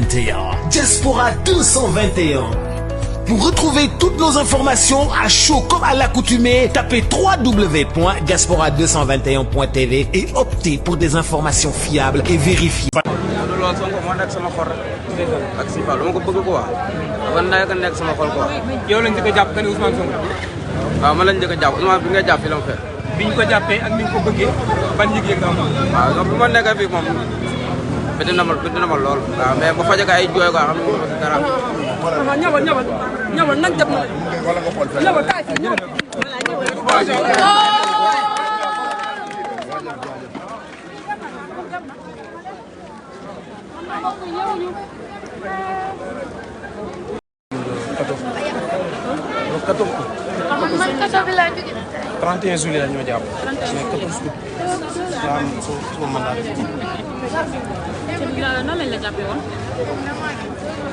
Diaspora 221. Pour retrouver toutes nos informations à chaud comme à l'accoutumée, tapez www.diaspora221.tv et optez pour des informations fiables et vérifiées. biñ ko jàppee ak ni nga ko bëggee ban yëg-yëg nga am. waaw bi ma nekkee fii moom bëgg na ma lool. waaw mais bu fajee ay jooy quoi xam nga moom dara. ñëwal nag jot na ñëwal kaay fi ñëwal. man kaso bi laa jógee. 31 juillet la ñoo jàpp. mais 14 août daa am suma mandat de dépôt. nan lañ la jàppee woon.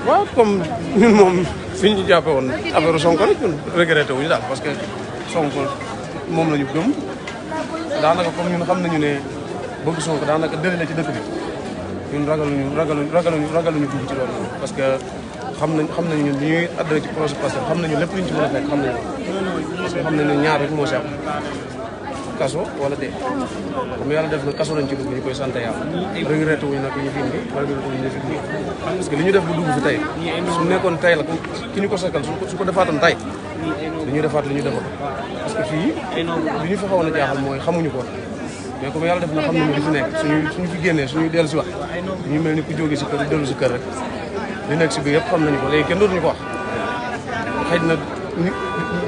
waaw comme ñun moom fi ñu jàppee woon affaire Sonko rek ñun regretté wuñu daal parce que Sonko moom la ñu gëm daanaka comme ñun xam nañu ne bëgg Sonko daanaka dëri la ci dëkk bi ñun ragaluñu dugg ci loolu parce que xam nañu ñun li ñuy adhéré ci projet Pastef xam nañu lépp lu ñu ci mën a fekk xam nañu parce que xam nañu ne ñaar rek moo si am kaso wala dee comme yàlla def na kaso lañ ci dugg ñu koy sant yàlla regretté wuñu nag ñu fi indi regretté wuñu ñu fi indi parce que li ñu def bu dugg fi tey su nekkoon tey la ki ñu ko sekkal su ko defaatoon tey dañuy defaat li ñu defoon parce que fii li ñu fi xawoon a jaaxal mooy xamuñu ko mais comme yàlla def na xam nañu li fi nekk suñu fi génnee suñuy dellu si wax ñu mel ni ku jógee si kër dellu si kër rek li nekk si biir yëpp xam nañu ko léegi kenn dootuñu ko wax xëy na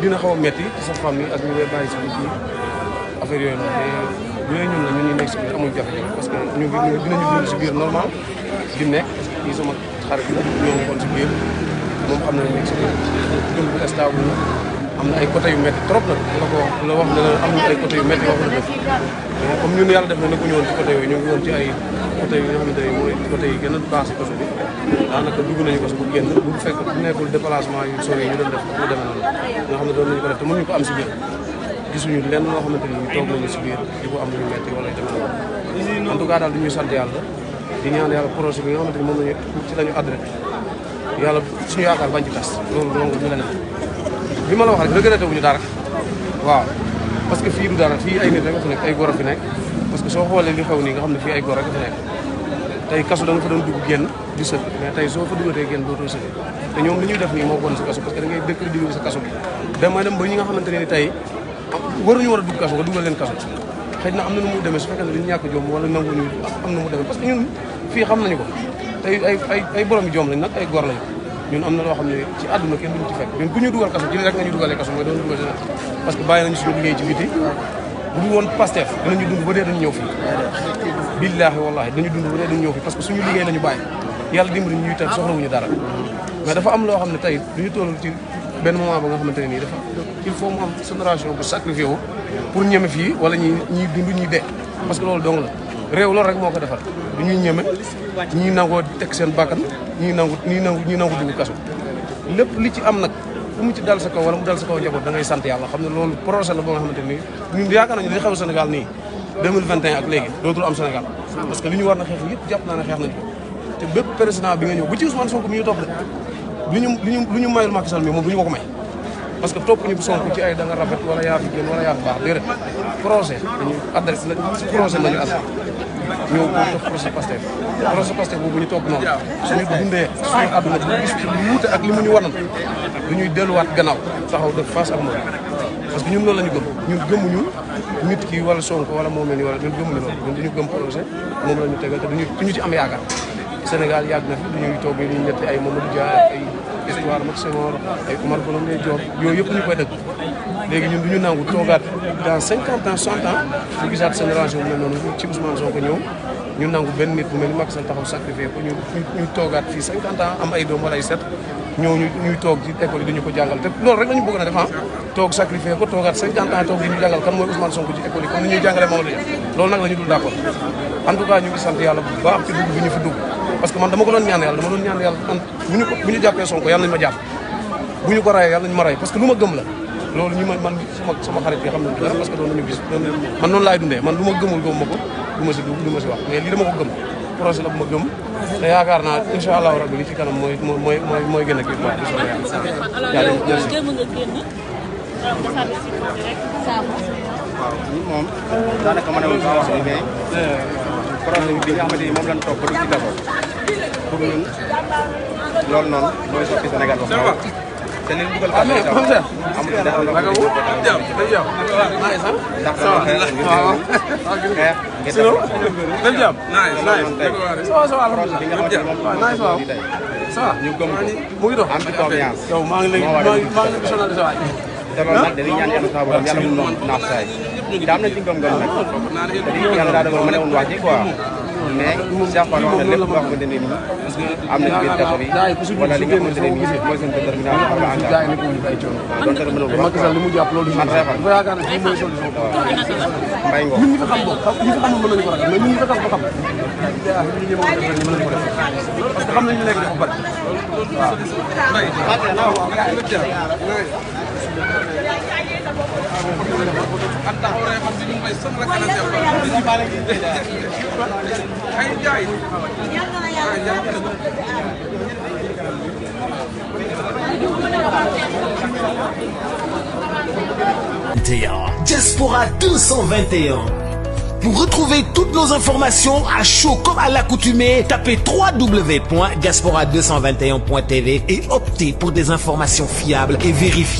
dina xaw a metti ci sa famille ak ñu ngay bàyyi si biir affaire yooyu noonu mais bu dee ñun la ñun ñu nekk si biir amuñu jafe-jafe parce que ñu dinañu dund si biir normal di nekk kii sama xarit ñoo ngi woon si biir moom xam na ne nekk si biir dund bi stable na am na ay côté yu métti trop nag la wax ne am na ay côté yu métti yoo xam ne def mais comme ñun yàlla def na nekkuñu woon ci côté yooyu ñu ngi woon ci ay côté yi nga xamante ne mooy côté yi gën a baax si kaso bi daanaka dugg nañu ko si bu génn bu fekk bu nekkul déplacement yu sori yi ñu doon def mu demee noonu nga xam ne doon nañu ko def te mënuñu ko am si biir gisuñu lenn loo xamante ni toog nañu si biir di ko am lu ñu métti wala yu demee noonu en tout cas daal du ñuy sant yàlla di ñaan yàlla projet bi nga xamante ni moom lañu ci lañu adressé yàlla suñu yaakaar bañ ci tas loolu donc ñu la ne li ma la wax rek regretté wuñu dara waaw parce que fii du dara fii ay nit rek fi nekk ay góor a fi nekk parce que soo xoolee li xew nii nga xam ne fii ay góor rek fi nekk tey kaso da nga fa doon dugg génn di sëgg mais tey soo fa duggatee génn dootoo sëgg te ñoom li ñuy def nii moo bon si kaso parce que da ngay décrédibiliser sa kaso bi damay dem ba ñi nga xamante ne ni tey waruñu war a dugg kaso nga dugal leen kaso xëy na am na nu mu demee su fekkee ne dañu ñàkk jom wala nanguñu am na mu demee parce que ñun fii xam nañu ko tey ay borom yi jom lañ nag ay góor lañu ñun am na loo xam ne ci àdduna kenn duñu ci fekk ñun ku ñu dugal kaso ci rek nga ñu dugalee kaso mooy doon dugal parce que bàyyi nañu suñu liggéey ci biti bu dul woon Pastef dinañu dund ba dee dañu ñëw fii billaahi wallaahi dañu dund ba dee dañu ñëw fii parce que suñu liggéey lañu bàyyi yàlla dimbali ñuy tey soxlawuñu dara mais dafa am loo xam ne tey duñu toll ci benn moment ba nga xamante ne nii dafa il faut mu am génération bu sacrifié wu pour ñeme fii wala ñuy dund ñuy dee parce que loolu dong la réew loolu rek moo ko defar du ñuy ñeme ñii nangoo teg seen bakkan ñii nangu dugg kaso lépp li ci am nag fu mu ci dal sa kaw wala mu dal sa kaw njaboot da ngay sant yàlla xam ne loolu projet la boo nga xamante ni ñun yaakaar nañu li xew Sénégal nii 2021 ak léegi dootul am Sénégal parce que li ñu war na xeex yëpp jàpp naa ne xeex nañu ko te bépp président bi nga ñëw bu ci Ousmane Sonko mi ñu topp de lu ñu mayul Macky Sall mi moom du ñu ko ko may parce que topp ñu Sonko ci ay da nga rafet wala yaa fi gën wala yaa fi baax déedéet projet dañu adresse la projet la ñu adresse ñëw pour topp projet Pastef boobu ñu topp noonu suñu dundee suñu àdduna bu gis lu wuute ak li mu ñu wanal du ñuy delluwaat gannaaw taxaw def face ak moom parce que ñun loolu la ñu gëm ñun gëmuñu nit ki wala Sonko wala moom la ñu wala ñun gëmuñu loolu ñun dañu gëm projet moom la ñu tegal te duñu ci am yaakaar Sénégal yàgg na fi dañuy toog ñu ñetti ay Mamadou Dia ay histoire Macky Senghor ay Oumar Blondin Diop yooyu yëpp ñu koy dëgg léegi ñun du ñu nangu toogaat dans 50 ans 100 ans ñu gisaat génération bu mel noonu ci Ousmane Sonko ñëw ñu nangu benn nit bu mel ni Macky Sall taxaw sacrifié ko ñu toogaat fii 50 ans am ay doom wala ay set ñëw ñuy toog ci école yi dañu ko jàngal te loolu rek la ñu bëgg na def toog sacrifié ko toogaat 50 ans toog di ñu jàngal kan mooy Ousmane Sonko ci école yi comme ni ñuy jàngalee Mamadou Dia loolu nag la ñu dul d'accord en tout cas ñu ngi sant yàlla bu baax ci dugg bi ñu fi dugg parce que man dama ko doon ñaan yàlla man bu ñu jàppee Sonko yàlla nañu ma jàpp bu ñu ko rayee yàlla nañu ma ray parce que lu ma gëm la loolu ñu man sama xarit bi xam nañu dara parce que doon nañu gis man noonu laay dundee man lu ma gëmul gëm ma ko du ma si wax mais lii dama ko gëm projet la bu ma gëm te yaakaar naa incha allahu rabbi li ci kanam mooy gën a kii quoi. alors yow jéem nga génn defaat si rek saabu. waaw ñun moom daanaka ma ne woon wax bi mais projet bi nga xamante ni moom lañ toog ba dugg ci d'abord pour ñun loolu noonu mooy soppi Sénégal ba xam te li ñu dugal kàddu gi amul dara loo xam ñu gëm ko am ci confiance yow maa ngi lay sonal sa waay te loolu nag dañuy ñaan yàlla saa borom yàlla mu noonu naaf saay te am nañ ci ngëm-ngëm nag te di yàlla daa dogal ma ne woon wax ji quoi mais Cheikh Fall wax na lépp loo xamante ne nii am na ci biir dëkk bi wala li nga xamante ne nii mooy seen détermination par la engagement donte la mënul wax li mu jàpp loolu man Réfal dafa yaakaar ne fii mooy solution Mbaye Ngom ñun ñi ko xam boobu ñi ko xamul mën nañu ko ragal mais ñun ñi ko tax ba xam ñu ñëw mën nañu ko def parce que xam nañu léegi dafa bari Diaspora 221. Pour retrouver toutes nos informations à chaud comme à l'accoutumée, tapez www.diaspora221.tv et optez pour des informations fiables et vérifiées.